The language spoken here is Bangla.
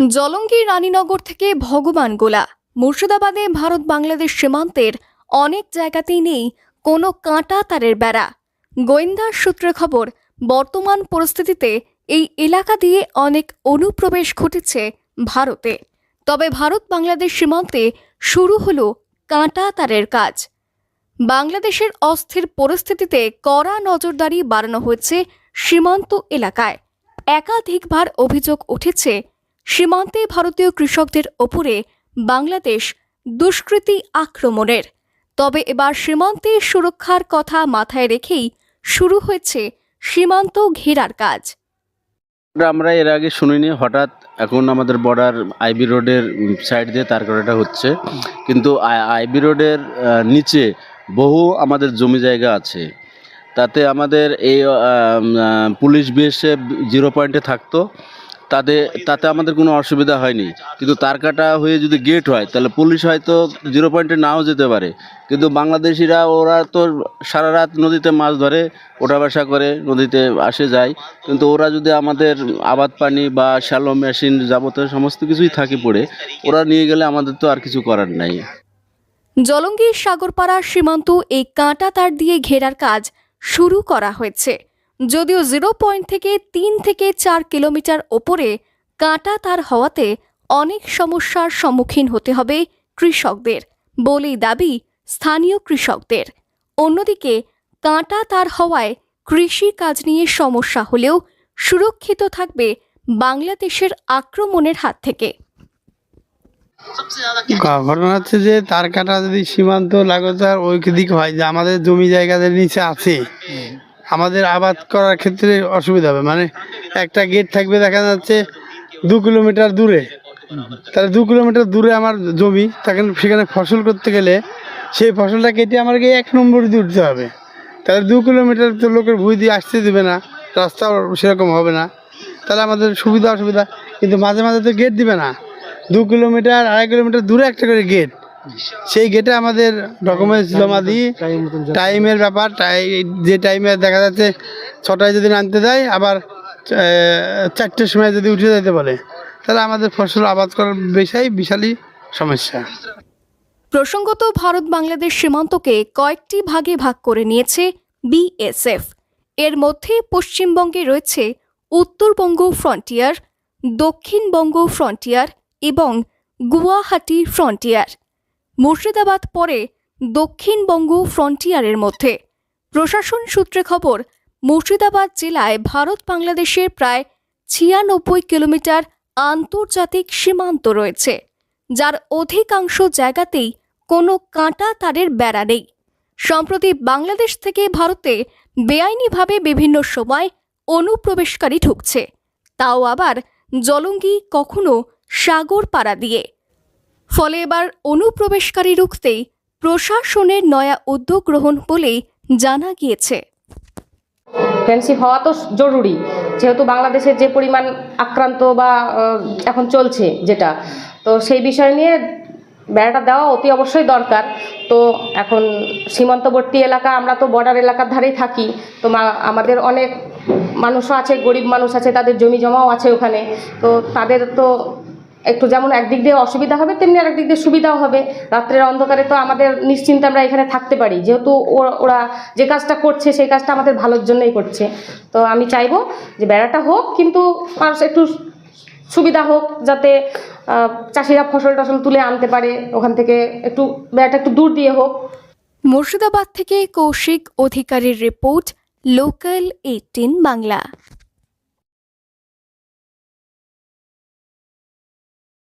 জলঙ্গি রানীনগর থেকে ভগবান গোলা মুর্শিদাবাদে ভারত বাংলাদেশ সীমান্তের অনেক জায়গাতেই নেই কোনো কাঁটা তারের বেড়া। গোয়েন্দা সূত্রে খবর, বর্তমান পরিস্থিতিতে এই এলাকা দিয়ে অনেক অনুপ্রবেশ ঘটেছে ভারতে। তবে ভারত বাংলাদেশ সীমান্তে শুরু হলো কাঁটা তারের কাজ। বাংলাদেশের অস্থির পরিস্থিতিতে কড়া নজরদারি বাড়ানো হয়েছে সীমান্ত এলাকায়। একাধিকবার অভিযোগ উঠেছে সীমান্তে ভারতীয় কৃষকদের ওপরে বাংলাদেশ দুষ্কৃতী আক্রমণের। তবে এবার সীমান্তে সুরক্ষার কথা মাথায় রেখেই শুরু হয়েছে সীমান্ত ঘেরার কাজ। আমরা এর আগে শুনিনি, হঠাৎ এখন আমাদের বর্ডার আইবি রোডের সাইড দিয়ে তার কাটাটা হচ্ছে, কিন্তু আইবি রোডের নিচে বহু আমাদের জমি জায়গা আছে। তাতে আমাদের এই পুলিশ বিএসএফ 0 পয়েন্টে থাকতো, তাতে আমাদের কোনো অসুবিধা হয়নি। কিন্তু তার কাটা হয়ে যদি গেট হয় তাহলে পুলিশ হয়তো 0 পয়েন্টে নাও যেতে পারে, কিন্তু বাংলাদেশিরা ওরা তো সারা রাত নদীতে মাছ ধরে, ওঠা বসা করে, নদীতে আসে যায়। কিন্তু ওরা যদি আমাদের আবাদ পানি বা শ্যালো মেশিন যাবতীয় সমস্ত কিছুই থাকে পড়ে, ওরা নিয়ে গেলে আমাদের তো আর কিছু করার নাই। জলঙ্গি সাগরপাড়া সীমান্ত এই কাঁটা তার দিয়ে ঘেরার কাজ শুরু করা হয়েছে। যদিও 0 পয়েন্ট থেকে 3 থেকে 4 কিলোমিটার ওপরে কাঁটা তার হওয়াতে অনেক সমস্যার সম্মুখীন হতে হবে কৃষকদের বলেই দাবি স্থানীয় কৃষকদের। অন্যদিকে কাঁটা তার হওয়ায় কৃষি কাজ নিয়ে সমস্যা হলেও সুরক্ষিত থাকবে বাংলাদেশের আক্রমণের হাত থেকে। ঘটনা হচ্ছে যে তার কাটা যদি সীমান্ত লাগোতার ওই দিক হয়, যে আমাদের জমি জায়গাদের নিচে আছে, আমাদের আবাদ করার ক্ষেত্রে অসুবিধা হবে। মানে একটা গেট থাকবে দেখা যাচ্ছে 2 কিলোমিটার দূরে, তাহলে 2 কিলোমিটার দূরে আমার জমি, সেখানে ফসল করতে গেলে সেই ফসলটা কেটে আমাকে 1 নম্বর দিয়ে উঠতে হবে। তাহলে 2 কিলোমিটার তো লোকের ভুঁই দিয়ে আসতে দেবে না, রাস্তাও সেরকম হবে না, তাহলে আমাদের সুবিধা অসুবিধা। কিন্তু মাঝে মাঝে তো গেট দিবে না, 2 কিলোমিটার 2.5 কিলোমিটার দূরে একটা করে গেট, সেই গেটে আমাদের ডকুমেন্টস জমা দিই। টাইমের ব্যাপার, যে টাইমে দেখা যাচ্ছে 6টায় যদি আনতে দেয়, আবার 4টের সময় যদি উঠে যেতে বলে, তাহলে আমাদের ফসল আবাদ করার বিশালই সমস্যা। প্রসঙ্গত, ভারত বাংলাদেশ সীমান্তকে কয়েকটি ভাগে ভাগ করে নিয়েছে বিএসএফ। এর মধ্যে পশ্চিমবঙ্গে রয়েছে উত্তরবঙ্গ ফ্রন্টিয়ার, দক্ষিণবঙ্গ ফ্রন্টিয়ার এবং গুয়াহাটি ফ্রন্টিয়ার। মুর্শিদাবাদ পরে দক্ষিণবঙ্গ ফ্রন্টিয়ারের মধ্যে। প্রশাসন সূত্রে খবর, মুর্শিদাবাদ জেলায় ভারত বাংলাদেশের প্রায় 96 কিলোমিটার আন্তর্জাতিক সীমান্ত রয়েছে, যার অধিকাংশ জায়গাতেই কোনো কাঁটা তারের বেড়া নেই। সম্প্রতি বাংলাদেশ থেকে ভারতে বেআইনিভাবে বিভিন্ন সময় অনুপ্রবেশকারী ঢুকছে, তাও আবার জলঙ্গি, কখনো সাগরপাড়া দিয়ে। ফলে এবার অনুপ্রবেশকারী রুখতেই প্রশাসনের নয়া উদ্যোগ গ্রহণ বলেই জানা গিয়েছে। ফ্রেন্ডশিপ হওয়া তো জরুরি, যেহেতু বাংলাদেশের যে পরিমাণ আক্রান্ত বা এখন চলছে যেটা, তো সেই বিষয় নিয়ে বেড়াটা দেওয়া অতি অবশ্যই দরকার। তো এখন সীমান্তবর্তী এলাকা, আমরা তো বর্ডার এলাকার ধারেই থাকি, তো আমাদের অনেক মানুষও আছে, গরিব মানুষ আছে, তাদের জমি জমাও আছে ওখানে। তো তাদের তো একটু যেমন একদিক দিয়ে অসুবিধা হবে, তেমনি আর একদিক দিয়ে সুবিধাও হবে। রাত্রের অন্ধকারে তো আমাদের নিশ্চিন্তে আমরা এখানে থাকতে পারি, যেহেতু ওরা যে কাজটা করছে সেই কাজটা আমাদের ভালোর জন্যই করছে। তো আমি চাইবো যে বেড়াটা হোক, কিন্তু মানুষ একটু সুবিধা হোক, যাতে চাষিরা ফসল টসল তুলে আনতে পারে ওখান থেকে, একটু বেড়াটা একটু দূর দিয়ে হোক। মুর্শিদাবাদ থেকে কৌশিক অধিকারীর রিপোর্ট, লোকাল 18 বাংলা।